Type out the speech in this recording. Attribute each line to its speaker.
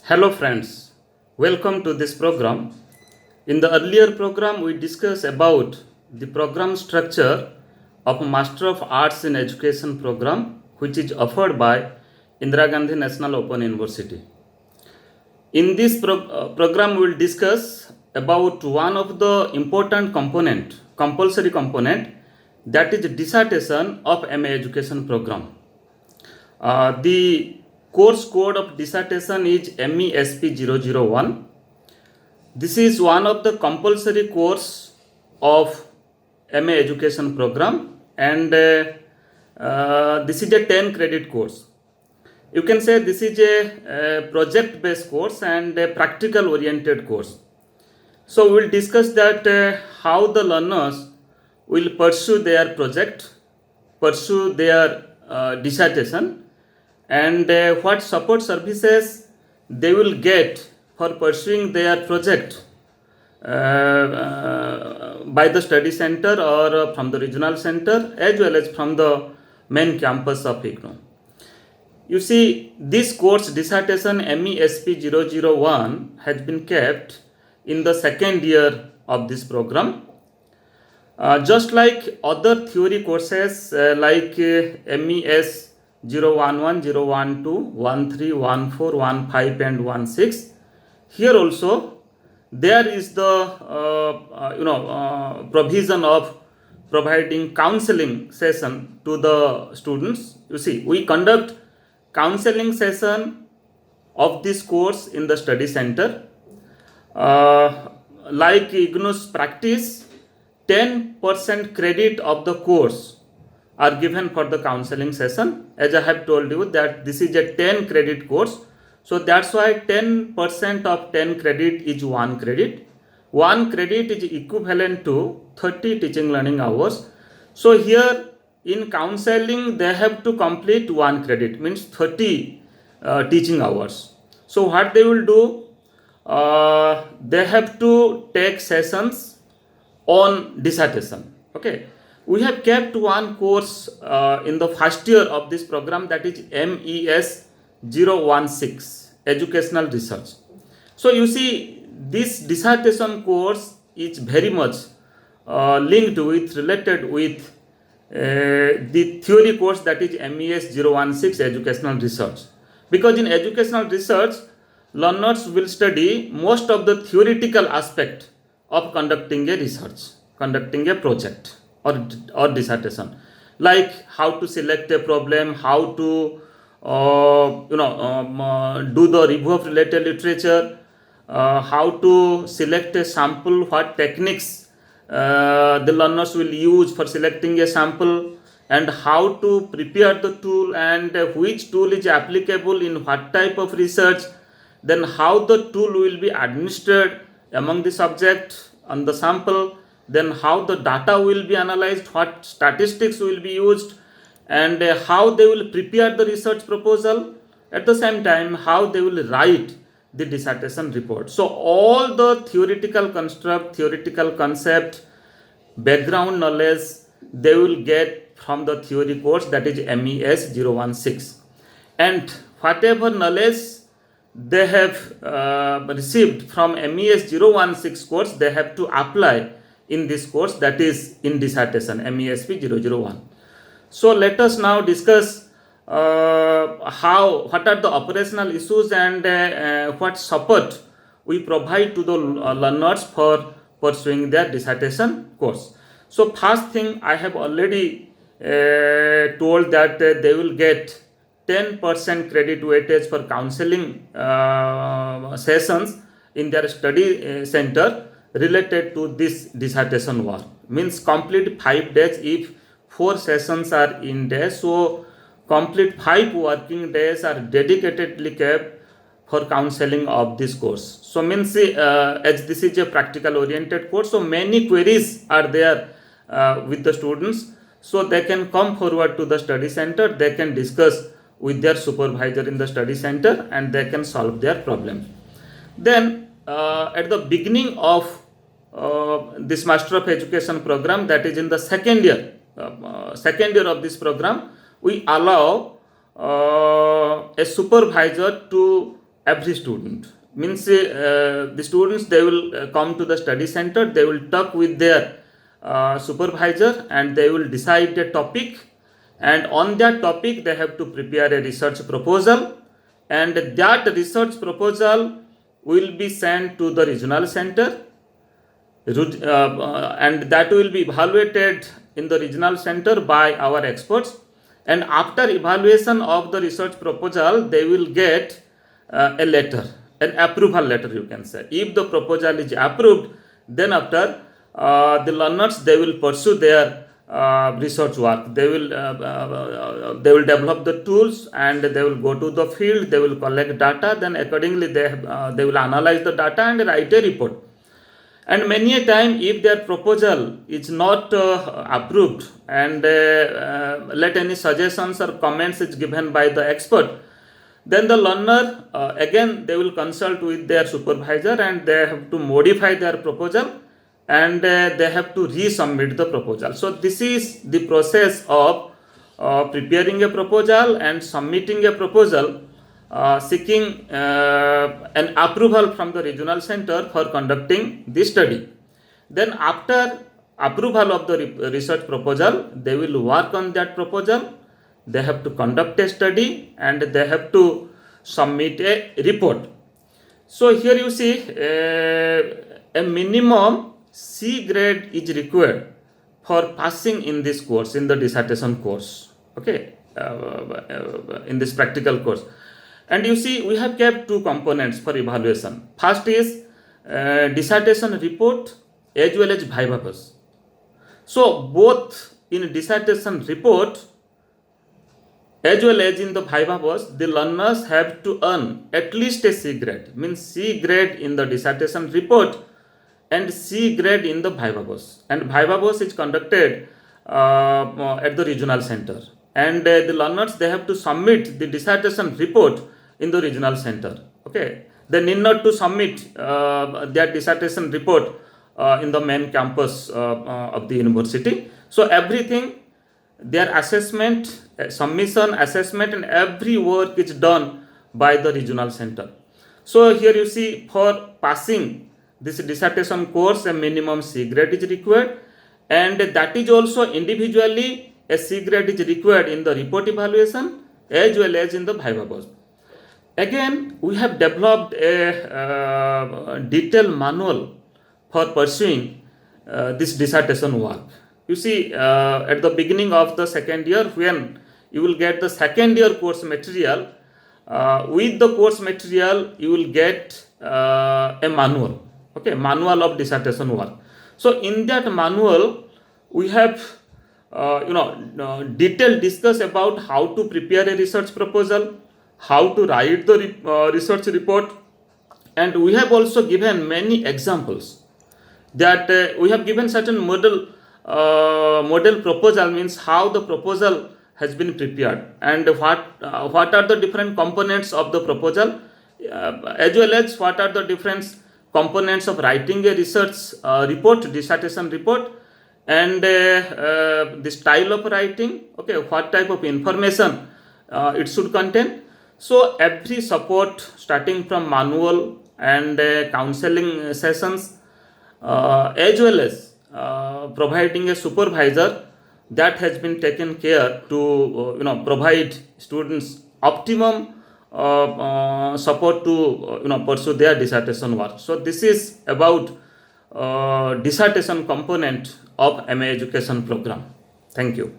Speaker 1: Hello friends, welcome to this program. In the earlier program, we discussed about the program structure of Master of Arts in Education program, which is offered by Indira Gandhi National Open University. In this program, we will discuss about one of the important compulsory component, that is dissertation of MA Education program. The course code of dissertation is MESP 001. This is one of the compulsory course of MA Education program, and this is a 10 credit course. You can say this is a project based course and a practical oriented course. So we will discuss that how the learners will pursue their project, pursue their dissertation, and what support services they will get for pursuing their project by the study center or from the regional center as well as from the main campus of IGNOU. You see, this course dissertation MESP 001 has been kept in the second year of this program. Just like other theory courses like MES 011, 012, 13, 14, 15 and 16, here also there is the provision of providing counseling session to the students. You see, we conduct counseling session of this course in the study center. Like IGNOU's practice, 10% credit of the course are given for the counseling session. As I have told you that this is a 10 credit course. So that's why 10% of 10 credit is 1 credit. 1 credit is equivalent to 30 teaching learning hours. So here in counseling they have to complete 1 credit, means 30 teaching hours. So what they will do, they have to take sessions on dissertation. Okay, we have kept one course in the first year of this program, that is MES 016, Educational Research. So you see, this dissertation course is very much related with the theory course, that is MES 016, Educational Research. Because in educational research, learners will study most of the theoretical aspect of conducting a research, conducting a project or dissertation, like how to select a problem, how to do the review of related literature, how to select a sample, what techniques the learners will use for selecting a sample, and how to prepare the tool, and which tool is applicable in what type of research, then how the tool will be administered among the subject on the sample, then how the data will be analyzed, what statistics will be used, and how they will prepare the research proposal, at the same time how they will write the dissertation report. So all the theoretical construct, theoretical concept, background knowledge they will get from the theory course, that is MES 016, and whatever knowledge they have received from MES 016 course, they have to apply in this course, that is in dissertation MESP 001. So let us now discuss what are the operational issues and what support we provide to the learners for pursuing their dissertation course. So first thing, I have already told that they will get 10% credit weightage for counseling sessions in their study center related to this dissertation work. Means complete 5 days. If 4 sessions are in days, so complete 5 working days are dedicatedly kept for counseling of this course. So means as this is a practical oriented course, so many queries are there with the students, so they can come forward to the study center, they can discuss with their supervisor in the study center, and they can solve their problems. Then at the beginning of this Master of Education program, that is in the second year of this program, we allow a supervisor to every student. Means the students, they will come to the study center, they will talk with their supervisor, and they will decide a topic, and on that topic they have to prepare a research proposal, and that research proposal will be sent to the regional center, and that will be evaluated in the regional center by our experts. And after evaluation of the research proposal, they will get a letter, an approval letter, you can say. If the proposal is approved, then after the learners, they will pursue their research work. They will develop the tools, and they will go to the field, they will collect data, then accordingly they will analyze the data and write a report. And many a time, if their proposal is not approved, and let any suggestions or comments is given by the expert, then the learner again they will consult with their supervisor, and they have to modify their proposal, and they have to resubmit the proposal. So this is the process of preparing a proposal and submitting a proposal, seeking an approval from the regional center for conducting this study. Then after approval of the research proposal, they will work on that proposal, they have to conduct a study, and they have to submit a report. So here you see a minimum C grade is required for passing in this course, in the dissertation course, okay, in this practical course. And you see, we have kept two components for evaluation. First is dissertation report as well as viva quiz. So both in dissertation report as well as in the viva quiz, the learners have to earn at least a C grade, means C grade in the dissertation report and C grade in the viva quiz. And viva quiz is conducted at the regional center, and the learners, they have to submit the dissertation report in the regional center. Okay, they need not to submit their dissertation report in the main campus of the university. So everything, their assessment, submission, assessment, and every work is done by the regional center. So here you see, for passing this dissertation course, a minimum C grade is required, and that is also individually a C grade is required in the report evaluation as well as in the viva quiz. Again, we have developed a detailed manual for pursuing this dissertation work. You see, at the beginning of the second year, when you will get the second year course material, with the course material, you will get a manual, okay, manual of dissertation work. So in that manual, we have detailed discuss about how to prepare a research proposal, how to write the research report, and we have also given many examples that we have given certain model proposal, means how the proposal has been prepared, and what are the different components of the proposal, as well as what are the different components of writing a research report, dissertation report, and the style of writing, okay, what type of information it should contain. So every support, starting from manual and counseling sessions, as well as providing a supervisor, that has been taken care to provide students optimum support to pursue their dissertation work. So this is about dissertation component of MA education program. Thank you.